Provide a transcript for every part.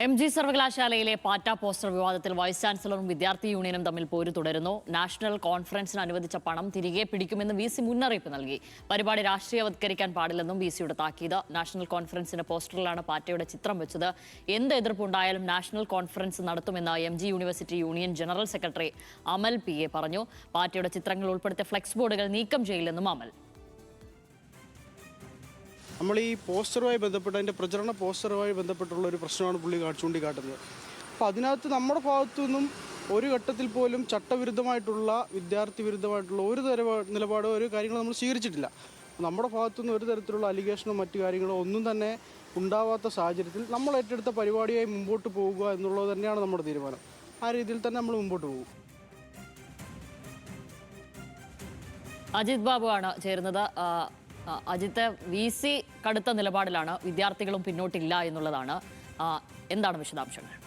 MG സർവകലാശാലയിലെ പാറ്റ poster വിവാദത്തിൽ വൈസ് ചാൻസലറും വിദ്യാർത്ഥി യൂണിയനും തമ്മിൽ പോര് തുടരുന്നു. നാഷണൽ കോൺഫറൻസിന് അനുവദിച്ച പണം തിരികെ പിടിക്കുമെന്ന് VC മുന്നറിയിപ്പ് നൽകി. പരിപാടി രാഷ്ട്രീയവത്കരിക്കാൻ പാടില്ലെന്നും VCയുടെ താക്കീത്. നാഷണൽ കോൺഫറൻസിന്റെ പോസ്റ്ററിലാണ് പാറ്റയുടെ ചിത്രം വെച്ചത്. എന്ത് എതിർപ്പുണ്ടായാലും നാഷണൽ കോൺഫറൻസ് നടത്തുമെന്ന് MG university union general secretary Amal PA പറഞ്ഞു. പാറ്റയുടെ ചിത്രങ്ങൾ ഉൾപ്പെടുത്തിയ ഫ്ലെക്സ് ബോർഡുകൾ നീക്കം ചെയ്യില്ലെന്നും അമൽ. നമ്മൾ ഈ പോസ്റ്ററുമായി ബന്ധപ്പെട്ട് അതിൻ്റെ പ്രചരണ പോസ്റ്ററുമായി ബന്ധപ്പെട്ടുള്ള ഒരു പ്രശ്നമാണ് പുള്ളി ചൂണ്ടിക്കാട്ടുന്നത്. അപ്പോൾ അതിനകത്ത് നമ്മുടെ ഭാഗത്തു നിന്നും ഒരു ഘട്ടത്തിൽ പോലും ചട്ടവിരുദ്ധമായിട്ടുള്ള വിദ്യാർത്ഥി വിരുദ്ധമായിട്ടുള്ള ഒരു നിലപാടോ ഒരു കാര്യങ്ങളോ നമ്മൾ സ്വീകരിച്ചിട്ടില്ല. നമ്മുടെ ഭാഗത്തുനിന്ന് ഒരു തരത്തിലുള്ള അലിഗേഷനോ മറ്റു കാര്യങ്ങളോ ഒന്നും തന്നെ ഉണ്ടാവാത്ത സാഹചര്യത്തിൽ നമ്മൾ ഏറ്റെടുത്ത പരിപാടിയായി മുമ്പോട്ട് പോവുക എന്നുള്ളത് തന്നെയാണ് നമ്മുടെ തീരുമാനം. ആ രീതിയിൽ തന്നെ നമ്മൾ മുമ്പോട്ട് പോകും. അജിത് ബാബു ആണ് ചേരുന്നത്. അജിത്ത്, VC കടുത്ത നിലപാടിലാണ്, വിദ്യാർത്ഥികളും പിന്നോട്ടില്ല എന്നുള്ളതാണ്. എന്താണ് വിശദാംശങ്ങൾ?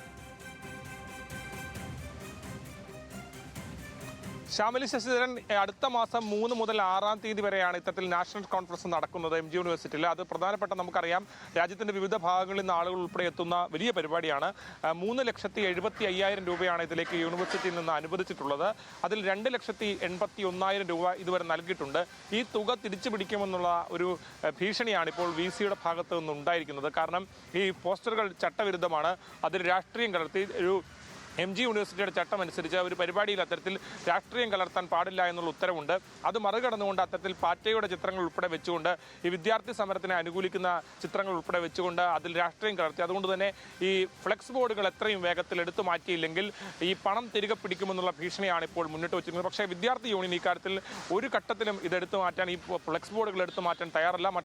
ശ്യാമിലി ശശിധരൻ, അടുത്ത മാസം 3 മുതൽ 6 തീയതി വരെയാണ് ഇത്തരത്തിൽ നാഷണൽ കോൺഫറൻസ് നടക്കുന്നത് MG യൂണിവേഴ്സിറ്റിയിൽ. അത് പ്രധാനപ്പെട്ട നമുക്കറിയാം, രാജ്യത്തിന്റെ വിവിധ ഭാഗങ്ങളിൽ നിന്ന് ആളുകൾ ഉൾപ്പെടെ എത്തുന്ന വലിയ പരിപാടിയാണ്. 3,75,000 രൂപയാണ് ഇതിലേക്ക് യൂണിവേഴ്സിറ്റിയിൽ നിന്ന് അനുവദിച്ചിട്ടുള്ളത്. അതിൽ 2,81,000 രൂപ ഇതുവരെ നൽകിയിട്ടുണ്ട്. ഈ തുക തിരിച്ചു പിടിക്കുമെന്നുള്ള ഒരു ഭീഷണിയാണ് ഇപ്പോൾ VCയുടെ ഭാഗത്ത് നിന്നുണ്ടായിരിക്കുന്നത്. കാരണം ഈ പോസ്റ്ററുകൾ ചട്ടവിരുദ്ധമാണ്, അതിൽ രാഷ്ട്രീയം കലർത്തി ഒരു MG യൂണിവേഴ്സിറ്റിയുടെ ചട്ടം അനുസരിച്ച് ഒരു പരിപാടിയിൽ അത്തരത്തിൽ രാഷ്ട്രീയം കലർത്താൻ പാടില്ല എന്നുള്ള ഉത്തരവുണ്ട്. അത് മറികടന്നുകൊണ്ട് അത്തരത്തിൽ പാറ്റയുടെ ചിത്രങ്ങൾ ഉൾപ്പെടെ വെച്ചുകൊണ്ട് ഈ വിദ്യാർത്ഥി സമരത്തിനെ അനുകൂലിക്കുന്ന ചിത്രങ്ങൾ ഉൾപ്പെടെ വെച്ചുകൊണ്ട് അതിൽ രാഷ്ട്രീയം കലർത്തി. അതുകൊണ്ട് തന്നെ ഈ ഫ്ലെക്സ് ബോർഡുകൾ എത്രയും വേഗത്തിൽ എടുത്തു മാറ്റിയില്ലെങ്കിൽ ഈ പണം തിരികെ പിടിക്കുമെന്നുള്ള ഭീഷണിയാണ് ഇപ്പോൾ മുന്നിട്ട് വെച്ചിരിക്കുന്നത്. പക്ഷേ വിദ്യാർത്ഥി യൂണിയൻ ഇക്കാര്യത്തിൽ ഒരു ഘട്ടത്തിലും ഇതെടുത്തു മാറ്റാൻ, ഈ ഫ്ലെക്സ് ബോർഡുകൾ എടുത്തു മാറ്റാൻ തയ്യാറല്ല.